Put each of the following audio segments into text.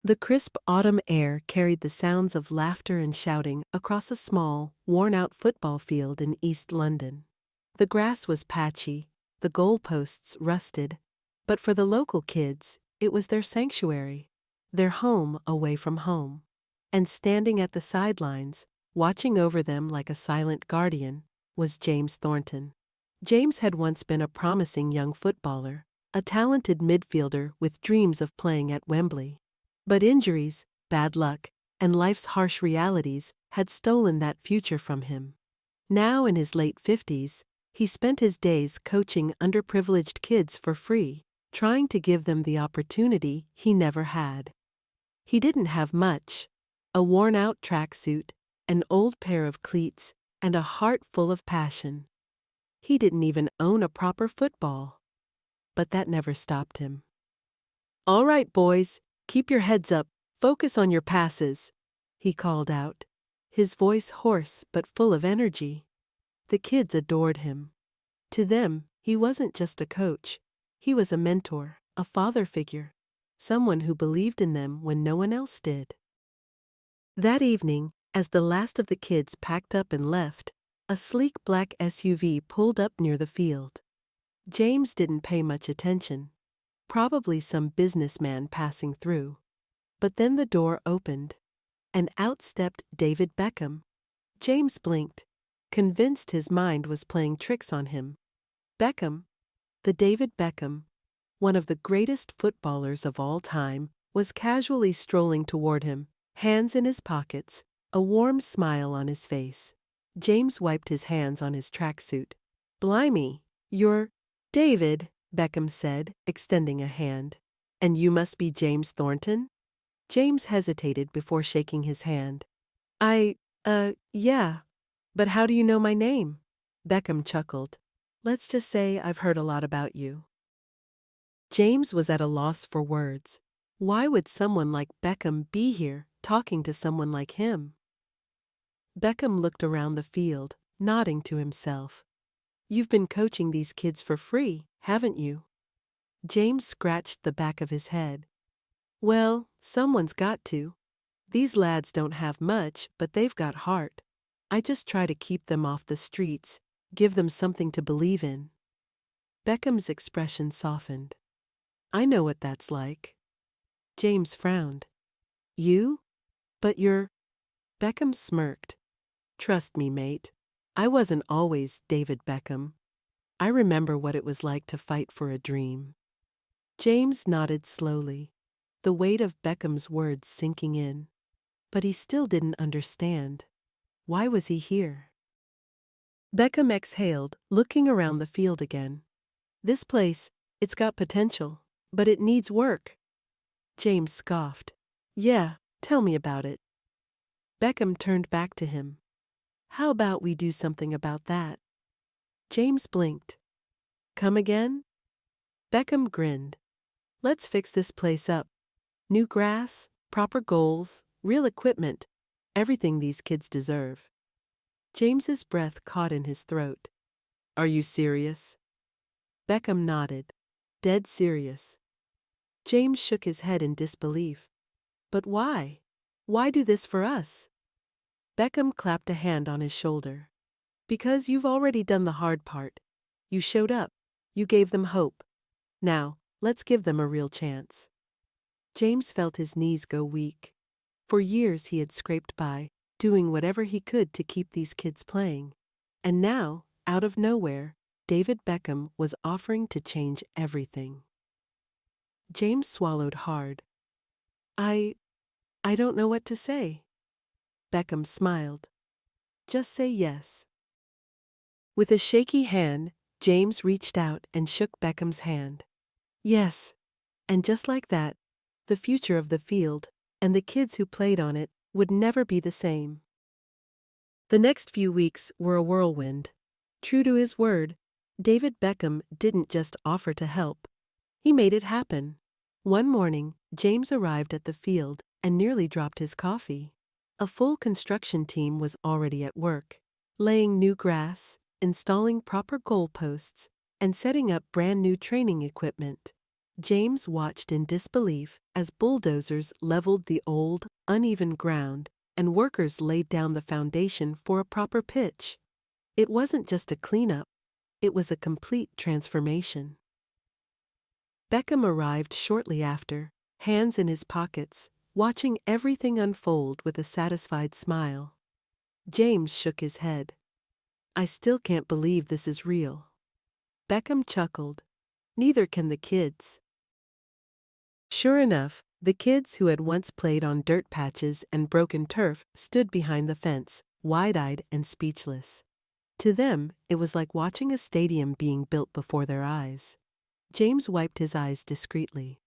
The crisp autumn air carried the sounds of laughter and shouting across a small, worn-out football field in East London. The grass was patchy, the goalposts rusted, but for the local kids, it was their sanctuary, their home away from home. And standing at the sidelines, watching over them like a silent guardian, was James Thornton. James had once been a promising young footballer, a talented midfielder with dreams of playing at Wembley. But injuries, bad luck, and life's harsh realities had stolen that future from him. Now in his late 50s, he spent his days coaching underprivileged kids for free, trying to give them the opportunity he never had. He didn't have much: a worn-out tracksuit, an old pair of cleats, and a heart full of passion. He didn't even own a proper football. But that never stopped him. "All right, boys, keep your heads up, focus on your passes," he called out, his voice hoarse but full of energy. The kids adored him. To them, he wasn't just a coach. He was a mentor, a father figure, someone who believed in them when no one else did. That evening, as the last of the kids packed up and left, a sleek black SUV pulled up near the field. James didn't pay much attention. Probably some businessman passing through. But then the door opened, and out stepped David Beckham. James blinked, convinced his mind was playing tricks on him. Beckham, the David Beckham, one of the greatest footballers of all time, was casually strolling toward him, hands in his pockets, a warm smile on his face. James wiped his hands on his tracksuit. "Blimey, you're David," Beckham said, extending a hand. "And you must be James Thornton?" James hesitated before shaking his hand. Yeah. But how do you know my name?" Beckham chuckled. "Let's just say I've heard a lot about you." James was at a loss for words. Why would someone like Beckham be here, talking to someone like him? Beckham looked around the field, nodding to himself. "You've been coaching these kids for free, haven't you?" James scratched the back of his head. "Well, someone's got to. These lads don't have much, but they've got heart. I just try to keep them off the streets, give them something to believe in." Beckham's expression softened. "I know what that's like." James frowned. "You? But you're—" Beckham smirked. "Trust me, mate. I wasn't always David Beckham. I remember what it was like to fight for a dream." James nodded slowly, the weight of Beckham's words sinking in. But he still didn't understand. Why was he here? Beckham exhaled, looking around the field again. "This place, it's got potential, but it needs work." James scoffed. "Yeah, tell me about it." Beckham turned back to him. "How about we do something about that?" James blinked. "Come again?" Beckham grinned. "Let's fix this place up. New grass, proper goals, real equipment, everything these kids deserve." James's breath caught in his throat. "Are you serious?" Beckham nodded. "Dead serious." James shook his head in disbelief. "But why? Why do this for us?" Beckham clapped a hand on his shoulder. "Because you've already done the hard part. You showed up. You gave them hope. Now, let's give them a real chance." James felt his knees go weak. For years he had scraped by, doing whatever he could to keep these kids playing. And now, out of nowhere, David Beckham was offering to change everything. James swallowed hard. I don't know what to say." Beckham smiled. "Just say yes." With a shaky hand, James reached out and shook Beckham's hand. "Yes." And just like that, the future of the field, and the kids who played on it, would never be the same. The next few weeks were a whirlwind. True to his word, David Beckham didn't just offer to help. He made it happen. One morning, James arrived at the field and nearly dropped his coffee. A full construction team was already at work, laying new grass, installing proper goalposts, and setting up brand new training equipment. James watched in disbelief as bulldozers leveled the old, uneven ground and workers laid down the foundation for a proper pitch. It wasn't just a cleanup, it was a complete transformation. Beckham arrived shortly after, hands in his pockets, watching everything unfold with a satisfied smile. James shook his head. "I still can't believe this is real." Beckham chuckled. "Neither can the kids." Sure enough, the kids who had once played on dirt patches and broken turf stood behind the fence, wide-eyed and speechless. To them, it was like watching a stadium being built before their eyes. James wiped his eyes discreetly.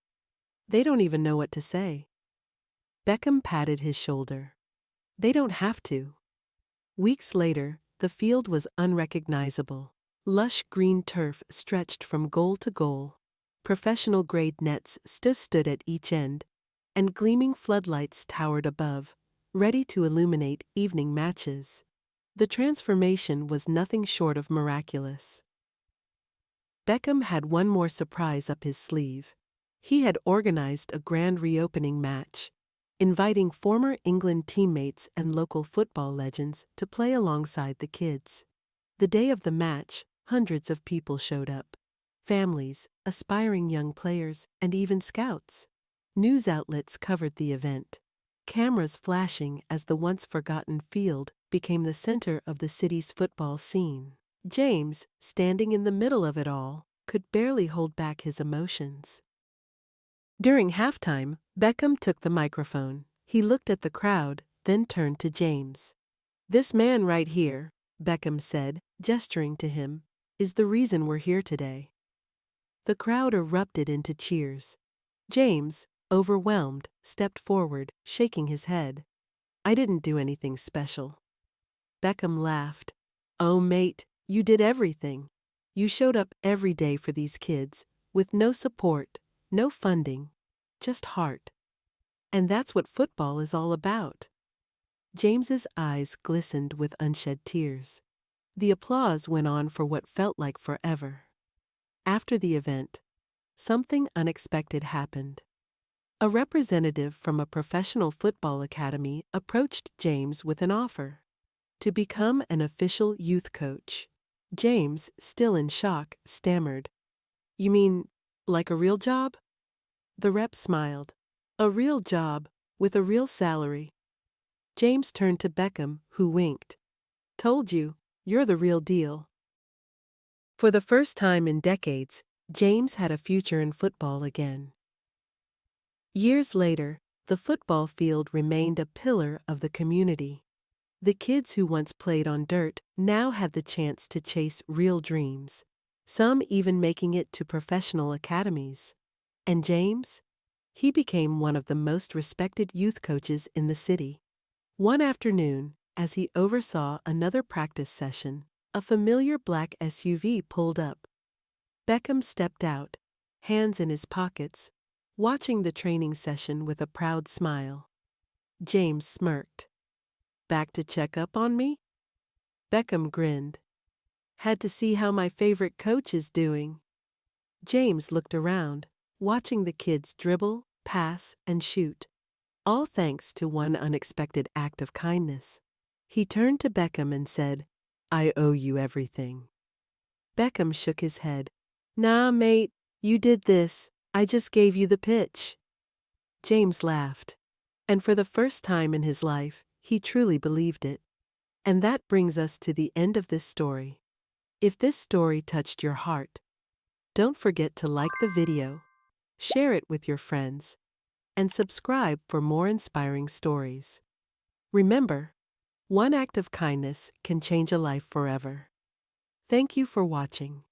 "They don't even know what to say." Beckham patted his shoulder. "They don't have to." Weeks later, the field was unrecognizable. Lush green turf stretched from goal to goal. Professional-grade nets stood at each end, and gleaming floodlights towered above, ready to illuminate evening matches. The transformation was nothing short of miraculous. Beckham had one more surprise up his sleeve. He had organized a grand reopening match, inviting former England teammates and local football legends to play alongside the kids. The day of the match, hundreds of people showed up. Families, aspiring young players, and even scouts. News outlets covered the event, cameras flashing as the once-forgotten field became the center of the city's football scene. James, standing in the middle of it all, could barely hold back his emotions. During halftime, Beckham took the microphone. He looked at the crowd, then turned to James. "This man right here," Beckham said, gesturing to him, "is the reason we're here today." The crowd erupted into cheers. James, overwhelmed, stepped forward, shaking his head. "I didn't do anything special." Beckham laughed. "Oh, mate, you did everything. You showed up every day for these kids, with no support, no funding, just heart. And that's what football is all about." James's eyes glistened with unshed tears. The applause went on for what felt like forever. After the event, something unexpected happened. A representative from a professional football academy approached James with an offer to become an official youth coach. James, still in shock, stammered, "You mean, like a real job?" The rep smiled. "A real job, with a real salary." James turned to Beckham, who winked. "Told you, you're the real deal." For the first time in decades, James had a future in football again. Years later, the football field remained a pillar of the community. The kids who once played on dirt now had the chance to chase real dreams, some even making it to professional academies. And James? He became one of the most respected youth coaches in the city. One afternoon, as he oversaw another practice session, a familiar black SUV pulled up. Beckham stepped out, hands in his pockets, watching the training session with a proud smile. James smirked. "Back to check up on me?" Beckham grinned. "Had to see how my favorite coach is doing." James looked around, watching the kids dribble, pass, and shoot, all thanks to one unexpected act of kindness. He turned to Beckham and said, "I owe you everything." Beckham shook his head. "Nah, mate, you did this. I just gave you the pitch." James laughed. And for the first time in his life, he truly believed it. And that brings us to the end of this story. If this story touched your heart, don't forget to like the video, share it with your friends, and subscribe for more inspiring stories. Remember, one act of kindness can change a life forever. Thank you for watching.